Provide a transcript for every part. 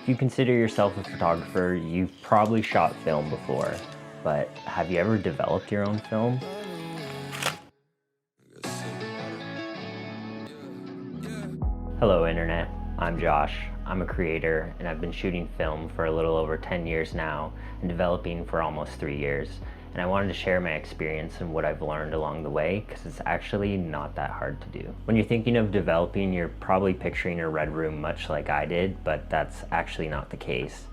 If you consider yourself a photographer, you've probably shot film before, but have you ever developed your own film? Hello Internet, I'm Josh. I'm a creator and I've been shooting film for a little over 10 years now and developing for almost 3 years. And I wanted to share my experience and what I've learned along the way because it's actually not that hard to do. When you're thinking of developing, you're probably picturing a red room much like I did, but that's actually not the case.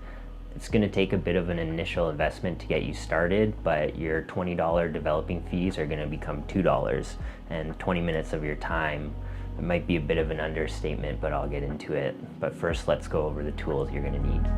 It's going to take a bit of an initial investment to get you started, but your $20 developing fees are going to become $2 and 20 minutes of your time. It might be a bit of an understatement, but I'll get into it. But first, let's go over the tools you're going to need.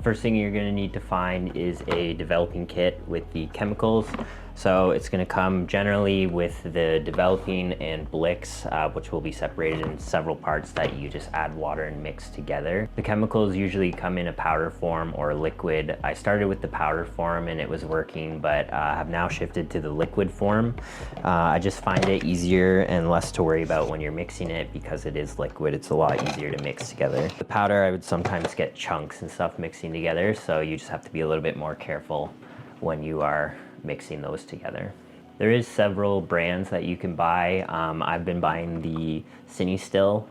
First thing you're going to need to find is a developing kit with the chemicals. So it's going to come generally with the developing and Blix, which will be separated in several parts that you just add water and mix together. The chemicals usually come in a powder form or liquid. I started with the powder form and it was working, but have now shifted to the liquid form. I just find it easier and less to worry about when you're mixing it because it is liquid. It's a lot easier to mix together. The powder, I would sometimes get chunks and stuff mixing together, so you just have to be a little bit more careful when you are mixing those together. There is several brands that you can buy. I've been buying the CineStill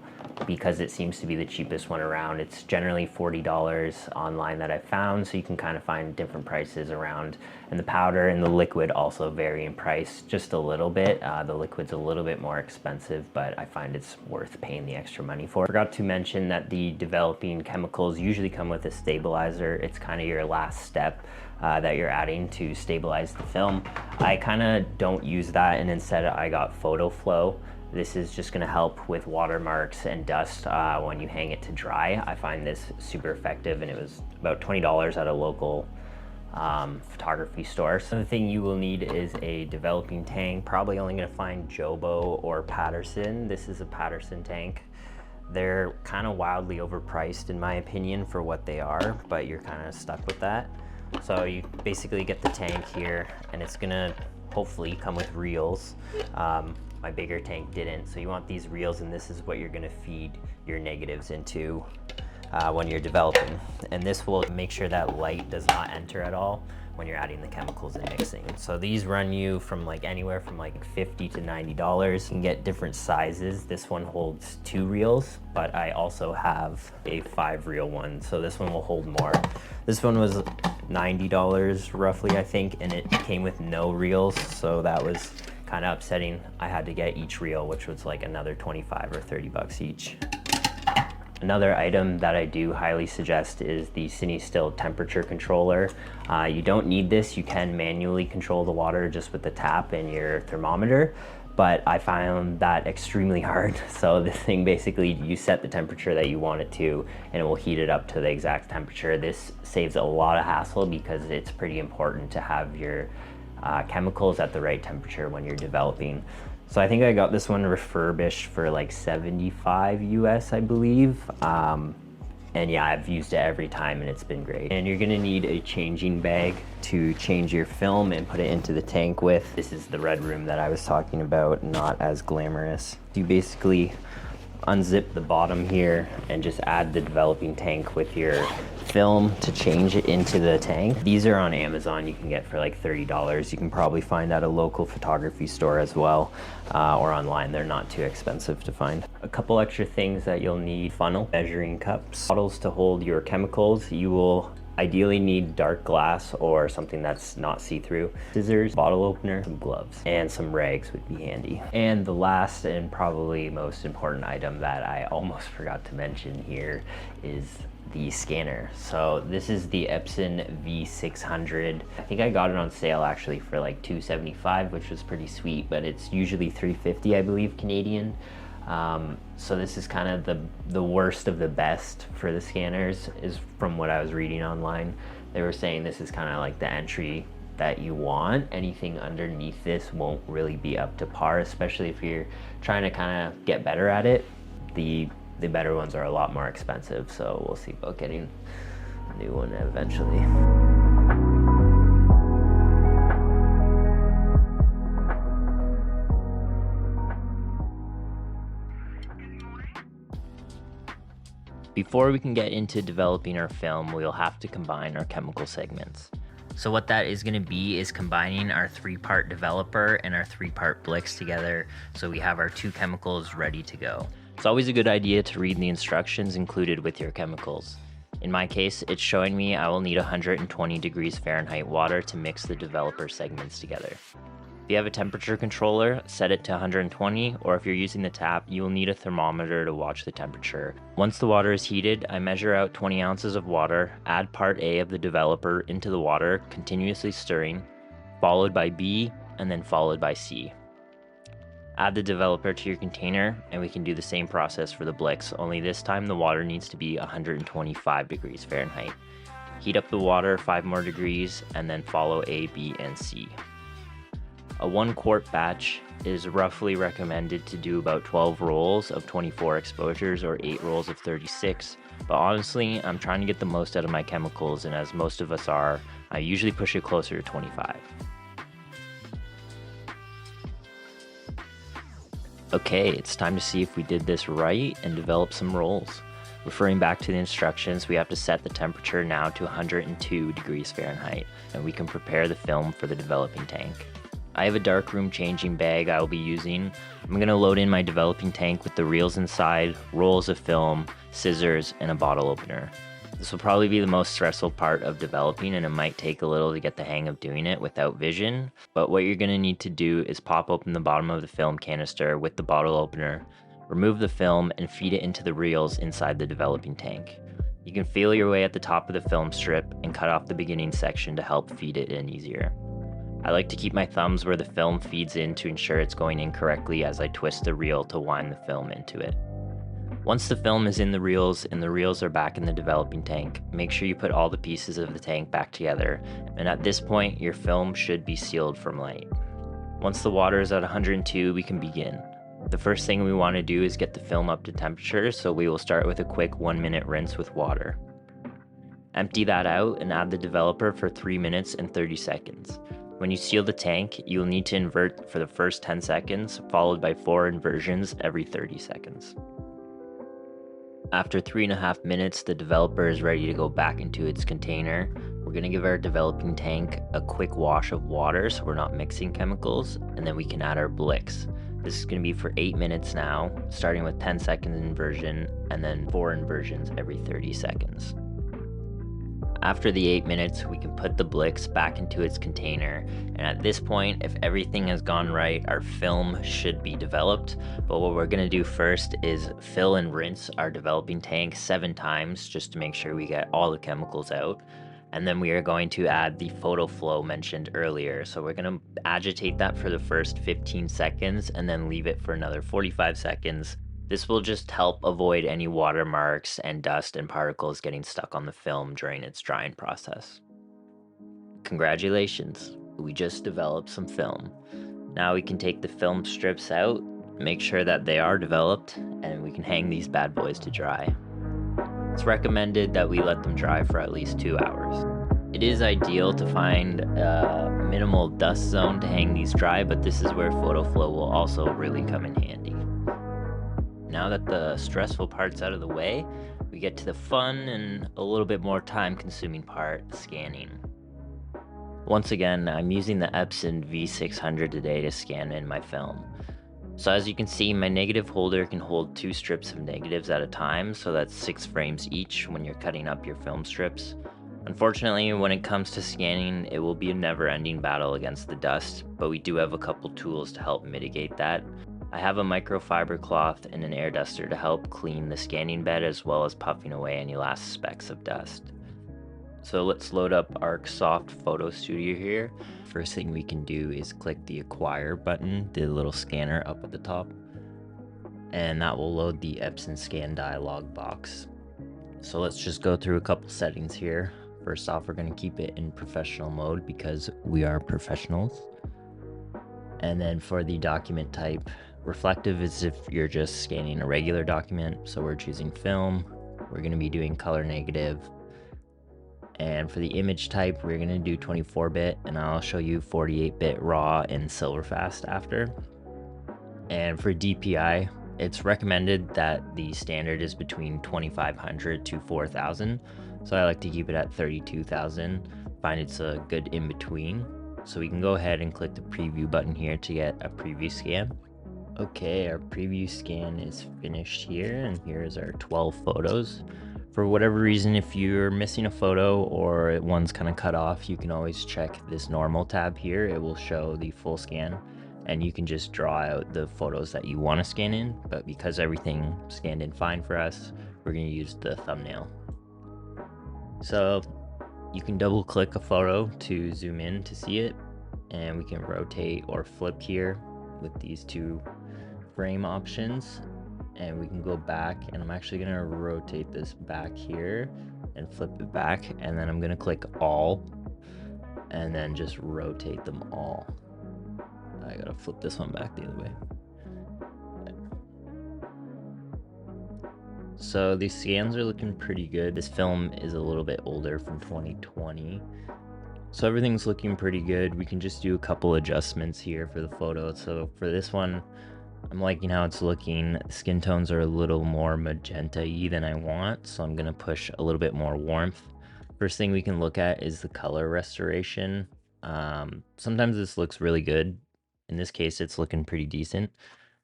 because it seems to be the cheapest one around. It's generally $40 online that I've found, so you can kind of find different prices around. And the powder and the liquid also vary in price just a little bit. The liquid's a little bit more expensive, but I find it's worth paying the extra money for. I forgot to mention that the developing chemicals usually come with a stabilizer. It's kind of your last step that you're adding to stabilize the film. I kind of don't use that, and instead I got Photo Flow. This is just going to help with watermarks and dust when you hang it to dry. I find this super effective, and it was about $20 at a local photography store. So the thing you will need is a developing tank. Probably only going to find Jobo or Patterson. This is a Patterson tank. They're kind of wildly overpriced in my opinion for what they are, but you're kind of stuck with that. So you basically get the tank here, and it's gonna hopefully come with reels. My bigger tank didn't, so you want these reels, and this is what you're gonna feed your negatives into when you're developing. And this will make sure that light does not enter at all when you're adding the chemicals and mixing. So these run you from anywhere from $50 to $90. You can get different sizes. This one holds 2 reels, but I also have a 5 reel one, so this one will hold more. This one was $90 roughly, I think, and it came with no reels, so that was kind of upsetting. I had to get each reel, which was another 25 or 30 bucks each. Another item that I do highly suggest is the CineStill temperature controller. You don't need this. You can manually control the water just with the tap and your thermometer, but I found that extremely hard. So this thing basically, you set the temperature that you want it to, and it will heat it up to the exact temperature. This saves a lot of hassle because it's pretty important to have your chemicals at the right temperature when you're developing. So I think I got this one refurbished for $75 US, I believe. And yeah, I've used it every time and it's been great. And you're gonna need a changing bag to change your film and put it into the tank with. This is the red room that I was talking about, not as glamorous. You basically unzip the bottom here and just add the developing tank with your film to change it into the tank. These are on Amazon. You can get for $30. You can probably find at a local photography store as well, or online. They're not too expensive to find. A couple extra things that you'll need: funnel, measuring cups, bottles to hold your chemicals. You will ideally need dark glass or something that's not see-through, scissors, bottle opener, some gloves, and some rags would be handy. And the last and probably most important item that I almost forgot to mention here is the scanner. So this is the Epson V600. I think I got it on sale actually for $275, which was pretty sweet, but it's usually $350, I believe, Canadian. So this is kind of the worst of the best for the scanners, is from what I was reading online. They were saying this is kind of the entry that you want. Anything underneath this won't really be up to par, especially if you're trying to kind of get better at it. The better ones are a lot more expensive, so we'll see about getting a new one eventually. Before we can get into developing our film, we'll have to combine our chemical segments. So what that is going to be is combining our 3-part developer and our 3-part Blix together so we have our 2 chemicals ready to go. It's always a good idea to read the instructions included with your chemicals. In my case, it's showing me I will need 120 degrees Fahrenheit water to mix the developer segments together. If you have a temperature controller, set it to 120, or if you're using the tap, you will need a thermometer to watch the temperature. Once the water is heated, I measure out 20 ounces of water, add part A of the developer into the water, continuously stirring, followed by B, and then followed by C. Add the developer to your container, and we can do the same process for the Blix, only this time the water needs to be 125 degrees Fahrenheit. Heat up the water 5 more degrees, and then follow A, B, and C. A 1-quart batch is roughly recommended to do about 12 rolls of 24 exposures or 8 rolls of 36, but honestly, I'm trying to get the most out of my chemicals, and as most of us are, I usually push it closer to 25. Okay, it's time to see if we did this right and develop some rolls. Referring back to the instructions, we have to set the temperature now to 102 degrees Fahrenheit, and we can prepare the film for the developing tank. I have a darkroom changing bag I will be using. I'm going to load in my developing tank with the reels inside, rolls of film, scissors, and a bottle opener. This will probably be the most stressful part of developing, and it might take a little to get the hang of doing it without vision, but what you're going to need to do is pop open the bottom of the film canister with the bottle opener, remove the film, and feed it into the reels inside the developing tank. You can feel your way at the top of the film strip and cut off the beginning section to help feed it in easier. I like to keep my thumbs where the film feeds in to ensure it's going in correctly as I twist the reel to wind the film into it. Once the film is in the reels and the reels are back in the developing tank, make sure you put all the pieces of the tank back together, and at this point your film should be sealed from light. Once the water is at 102, we can begin. The first thing we want to do is get the film up to temperature, so we will start with a quick 1-minute rinse with water. Empty that out and add the developer for 3 minutes and 30 seconds. When you seal the tank, you will need to invert for the first 10 seconds, followed by 4 inversions every 30 seconds. After 3.5 minutes, the developer is ready to go back into its container. We're going to give our developing tank a quick wash of water so we're not mixing chemicals, and then we can add our Blix. This is going to be for 8 minutes now, starting with 10 seconds inversion and then 4 inversions every 30 seconds. After the 8 minutes, we can put the Blix back into its container, and at this point, if everything has gone right, our film should be developed. But what we're going to do first is fill and rinse our developing tank 7 times just to make sure we get all the chemicals out. And then we are going to add the photo flow mentioned earlier. So we're going to agitate that for the first 15 seconds and then leave it for another 45 seconds. This will just help avoid any watermarks and dust and particles getting stuck on the film during its drying process. Congratulations, we just developed some film. Now we can take the film strips out, make sure that they are developed, and we can hang these bad boys to dry. It's recommended that we let them dry for at least 2 hours. It is ideal to find a minimal dust zone to hang these dry, but this is where photo flow will also really come in handy. Now that the stressful part's out of the way, we get to the fun and a little bit more time-consuming part, scanning. Once again, I'm using the Epson V600 today to scan in my film. So as you can see, my negative holder can hold 2 strips of negatives at a time, so that's 6 frames each when you're cutting up your film strips. Unfortunately, when it comes to scanning, it will be a never-ending battle against the dust, but we do have a couple tools to help mitigate that. I have a microfiber cloth and an air duster to help clean the scanning bed as well as puffing away any last specks of dust. So let's load up ArcSoft Photo Studio here. First thing we can do is click the acquire button, the little scanner up at the top, and that will load the Epson scan dialog box. So let's just go through a couple settings here. First off, we're going to keep it in professional mode because we are professionals. And then for the document type, reflective is if you're just scanning a regular document, so we're choosing film. We're going to be doing color negative. And for the image type, we're going to do 24-bit, and I'll show you 48-bit RAW and Silverfast after. And for DPI, It's recommended that the standard is between 2500 to 4000. So I like to keep it at 32,000. Find it's a good in between. So we can go ahead and click the preview button here to get a preview scan. Okay, our preview scan is finished here, and here's our 12 photos. For whatever reason, if you're missing a photo or one's kind of cut off, you can always check this normal tab here. It will show the full scan, and you can just draw out the photos that you want to scan in. But because everything scanned in fine for us, we're going to use the thumbnail. So you can double click a photo to zoom in to see it, and we can rotate or flip here with these two frame options, and we can go back, and I'm actually going to rotate this back here and flip it back, and then I'm going to click all and then just rotate them all. I gotta flip this one back the other way. So these scans are looking pretty good. This film is a little bit older, from 2020. So everything's looking pretty good. We can just do a couple adjustments here for the photo. So for this one, I'm liking how it's looking. Skin tones are a little more magenta-y than I want, so I'm gonna push a little bit more warmth. First thing we can look at is the color restoration. Sometimes this looks really good. In this case, it's looking pretty decent.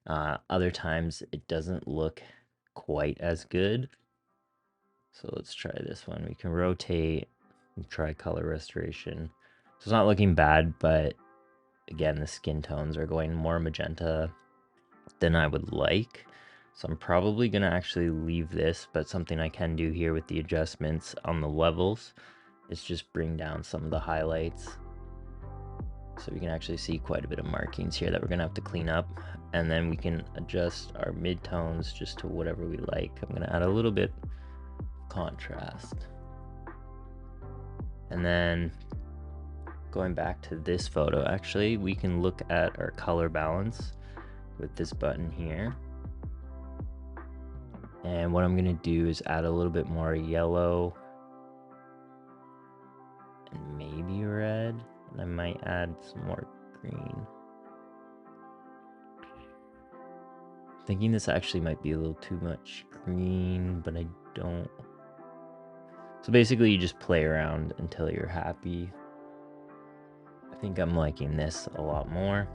Other times it doesn't look quite as good. So let's try this one. We can rotate and try color restoration. So it's not looking bad, but again, the skin tones are going more magenta than I would like. So I'm probably gonna actually leave this, but something I can do here with the adjustments on the levels is just bring down some of the highlights. So we can actually see quite a bit of markings here that we're gonna have to clean up. And then we can adjust our midtones just to whatever we like. I'm gonna add a little bit of contrast. And then going back to this photo, actually, we can look at our color balance with this button here. And what I'm gonna do is add a little bit more yellow and maybe red. And I might add some more green. Thinking this actually might be a little too much green, but I don't. So basically you just play around until you're happy. I think I'm liking this a lot more.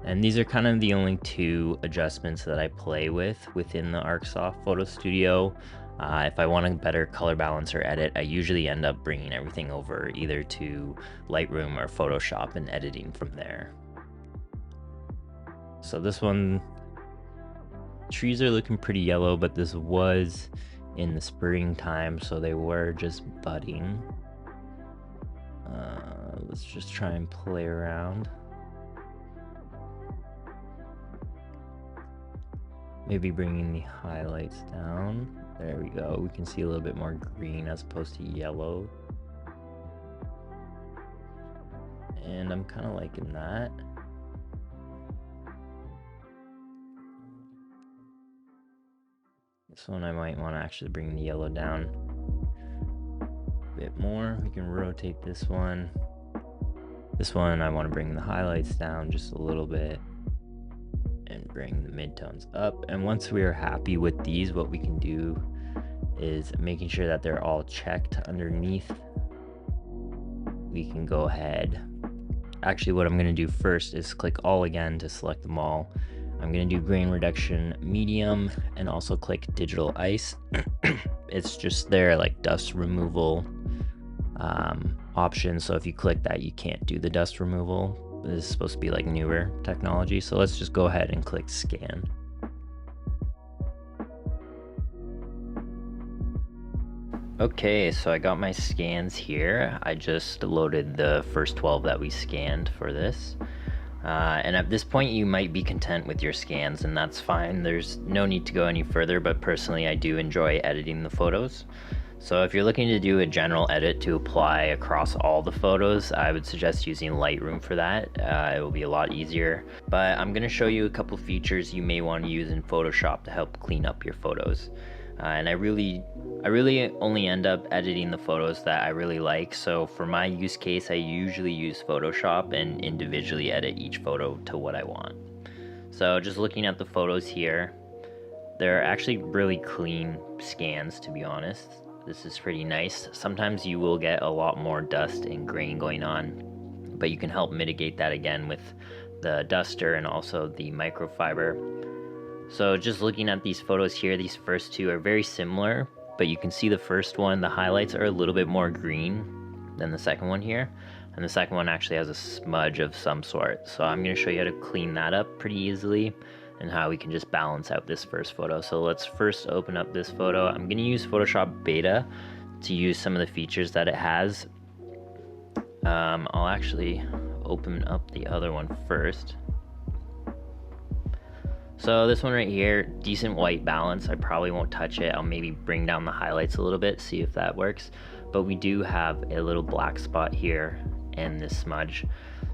And these are kind of the only two adjustments that I play with within the ArcSoft Photo Studio. If I want a better color balance or edit, I usually end up bringing everything over either to Lightroom or Photoshop and editing from there. So this one, trees are looking pretty yellow, but this was in the springtime, so they were just budding. Let's just try and play around. Maybe bringing the highlights down. There we go. We can see a little bit more green as opposed to yellow. And I'm kind of liking that. This one I might want to actually bring the yellow down a bit more. We can rotate this one. This one I want to bring the highlights down just a little bit and bring the midtones up. And once we are happy with these, what we can do is making sure that they're all checked underneath. We can go ahead. Actually, what I'm going to do first is click all again to select them all. I'm going to do grain reduction medium and also click digital ice. It's just their like dust removal option. So if you click that, you can't do the dust removal. This is supposed to be like newer technology. So let's just go ahead and click scan. Okay, so I got my scans here. I just loaded the first 12 that we scanned for this. And at this point you might be content with your scans, and that's fine. There's no need to go any further, but personally I do enjoy editing the photos. So if you're looking to do a general edit to apply across all the photos, I would suggest using Lightroom for that. It will be a lot easier. But I'm going to show you a couple features you may want to use in Photoshop to help clean up your photos. And I really only end up editing the photos that I really like. So for my use case, I usually use Photoshop and individually edit each photo to what I want. So just looking at the photos here, they're actually really clean scans, to be honest. This is pretty nice. Sometimes you will get a lot more dust and grain going on, but you can help mitigate that again with the duster and also the microfiber. So just looking at these photos here, these first two are very similar, but you can see the first one, the highlights are a little bit more green than the second one here. And the second one actually has a smudge of some sort. So I'm going to show you how to clean that up pretty easily and how we can just balance out this first photo. So let's first open up this photo. I'm going to use Photoshop Beta to use some of the features that it has. I'll actually open up the other one first. So this one right here, decent white balance. I probably won't touch it. I'll maybe bring down the highlights a little bit, see if that works. But we do have a little black spot here and this smudge.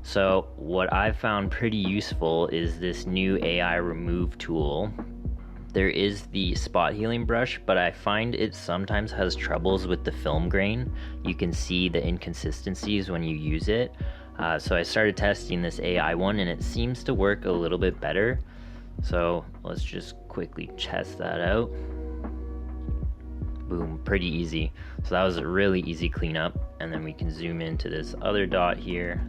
So what I've found pretty useful is this new AI remove tool. There is the spot healing brush, but I find it sometimes has troubles with the film grain. You can see the inconsistencies when you use it. So I started testing this AI one and it seems to work a little bit better. So let's just quickly test that out. Boom, pretty easy. So that was a really easy cleanup. And then we can zoom into this other dot here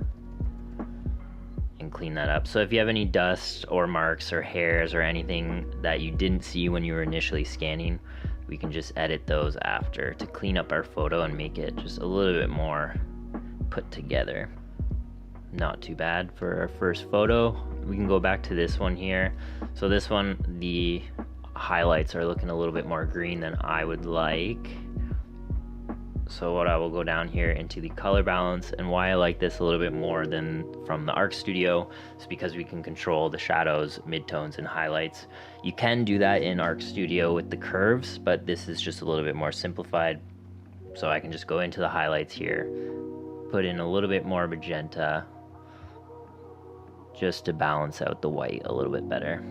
and clean that up. So if you have any dust or marks or hairs or anything that you didn't see when you were initially scanning, we can just edit those after to clean up our photo and make it just a little bit more put together. Not too bad for our first photo. We can go back to this one here. So this one, the highlights are looking a little bit more green than I would like. So what I will go down here into the color balance, and why I like this a little bit more than from the Arc Studio is because we can control the shadows, midtones, and highlights. You can do that in Arc Studio with the curves, but this is just a little bit more simplified. So I can just go into the highlights here, put in a little bit more magenta, just to balance out the white a little bit better.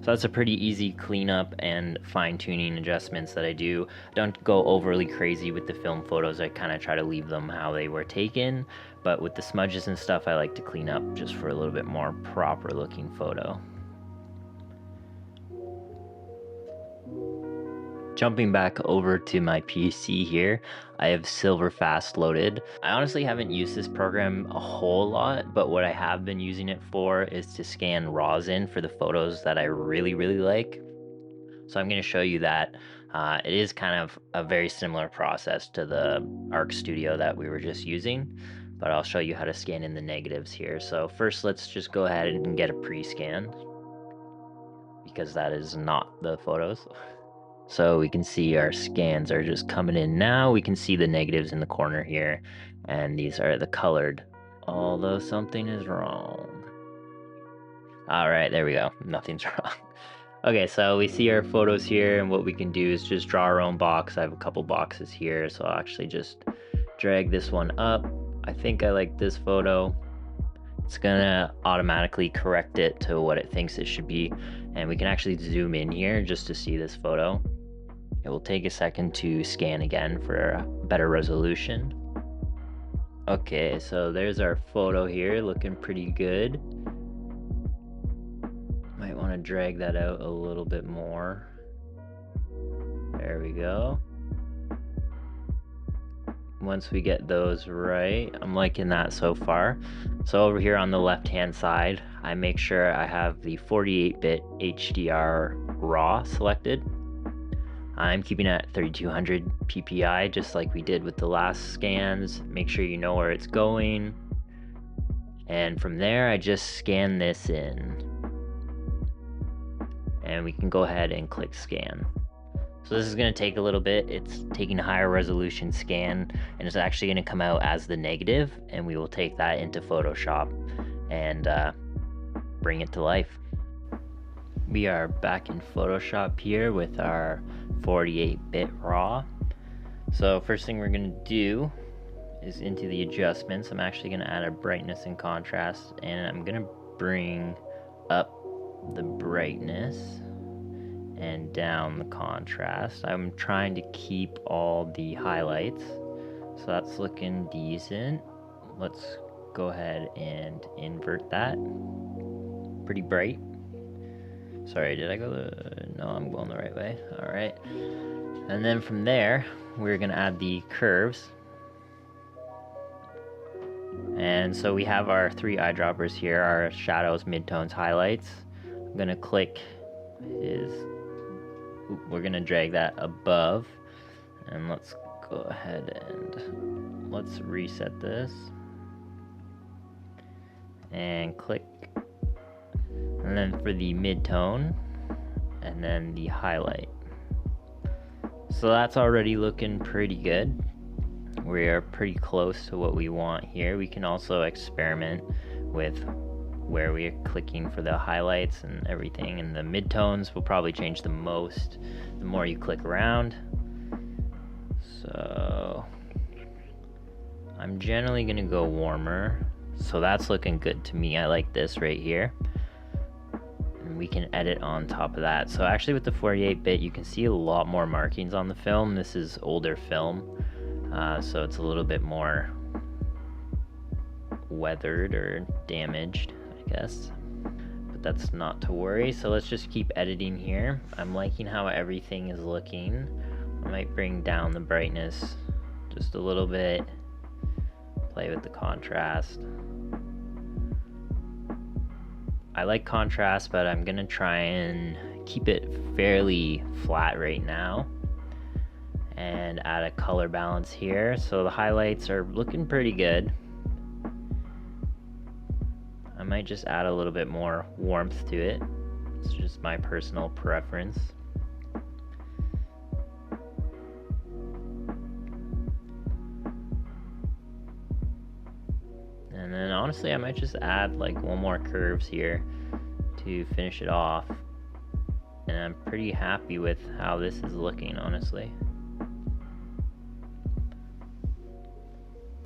So that's a pretty easy cleanup and fine-tuning adjustments that I do. I don't go overly crazy with the film photos. I kind of try to leave them how they were taken, but with the smudges and stuff, I like to clean up just for a little bit more proper looking photo. Jumping back over to my PC here, I have Silverfast loaded. I honestly haven't used this program a whole lot, but what I have been using it for is to scan RAWs in for the photos that I really like. So I'm going to show you that. It is kind of a very similar process to the Arc Studio that we were just using, but I'll show you how to scan in the negatives here. So first, let's just go ahead and get a pre-scan, because that is not the photos. So we can see our scans are just coming in now. We can see the negatives in the corner here, and these are the colored, although something is wrong. All right, there we go. Nothing's wrong. Okay, so we see our photos here, and what we can do is just draw our own box. I have a couple boxes here, so I'll actually just drag this one up. I think I like this photo. It's gonna automatically correct it to what it thinks it should be, and we can actually zoom in here just to see this photo. It will take a second to scan again for a better resolution. Okay, so there's our photo here, looking pretty good. Might want to drag that out a little bit more. There we go. Once we get those right, I'm liking that so far. So over here on the left hand side, I make sure I have the 48-bit HDR RAW selected. I'm keeping it at 3200 ppi, just like we did with the last scans. Make sure you know where it's going. And from there, I just scan this in. And we can go ahead and click scan. So this is going to take a little bit. It's taking a higher resolution scan, and it's actually going to come out as the negative, and we will take that into Photoshop and bring it to life. We are back in Photoshop here with our 48-bit RAW. So first thing we're going to do is into the adjustments. I'm actually going to add a brightness and contrast, and I'm going to bring up the brightness and down the contrast. I'm trying to keep all the highlights, so that's looking decent. Let's go ahead and invert that. Pretty bright. Sorry, did I go no, I'm going the right way. All right. And then from there, we're gonna add the curves. And so we have our 3 eyedroppers here, our shadows, midtones, highlights. I'm gonna click we're gonna drag that above, and let's go ahead and let's reset this. And click, and then for the midtone, and then the highlight. So that's already looking pretty good. We are pretty close to what we want here. We can also experiment with where we are clicking for the highlights and everything, and the midtones will probably change the most the more you click around. So I'm generally gonna go warmer. So that's looking good to me. I like this right here. And we can edit on top of that. So actually with the 48-bit, you can see a lot more markings on the film. This is older film, so it's a little bit more weathered or damaged, I guess. But that's not to worry. So let's just keep editing here. I'm liking how everything is looking. I might bring down the brightness just a little bit. Play with the contrast. I like contrast, but I'm gonna try and keep it fairly flat right now and add a color balance here. So the highlights are looking pretty good. I might just add a little bit more warmth to it. It's just my personal preference. And then honestly, I might just add like one more curves here to finish it off. And I'm pretty happy with how this is looking, honestly.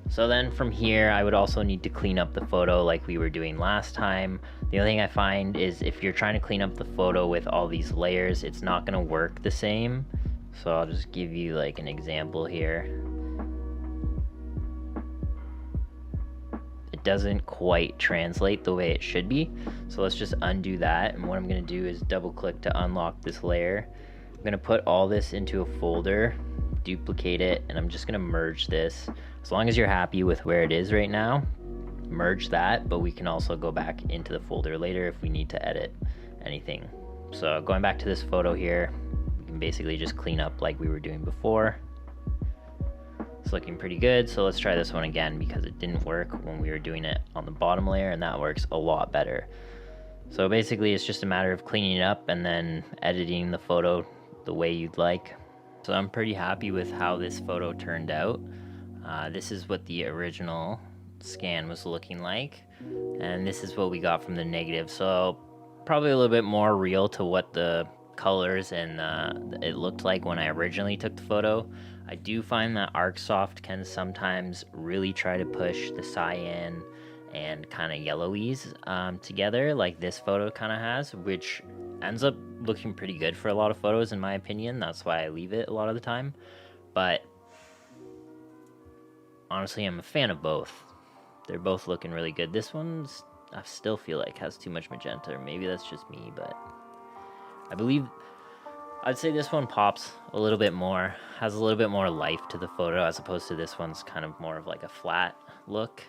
So then from here, I would also need to clean up the photo like we were doing last time. The only thing I find is if you're trying to clean up the photo with all these layers, it's not gonna work the same. So I'll just give you like an example here. Doesn't quite translate the way it should be, so let's just undo that. And what I'm going to do is double click to unlock this layer. I'm going to put all this into a folder, duplicate it, and I'm just going to merge this. As long as you're happy with where it is right now, merge that, but we can also go back into the folder later if we need to edit anything. So going back to this photo here, we can basically just clean up like we were doing before. It's looking pretty good, so let's try this one again because it didn't work when we were doing it on the bottom layer, and that works a lot better. So basically it's just a matter of cleaning it up and then editing the photo the way you'd like. So I'm pretty happy with how this photo turned out. This is what the original scan was looking like, and this is what we got from the negative. So probably a little bit more real to what the colors and it looked like when I originally took the photo. I do find that ArcSoft can sometimes really try to push the cyan and kind of yellowies together, like this photo kind of has, which ends up looking pretty good for a lot of photos in my opinion. That's why I leave it a lot of the time. But honestly, I'm a fan of both. They're both looking really good. This one's, I still feel like has too much magenta, or maybe that's just me, but I believe I'd say this one pops a little bit more, has a little bit more life to the photo, as opposed to this one's kind of more of like a flat look.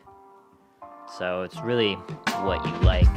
So it's really what you like.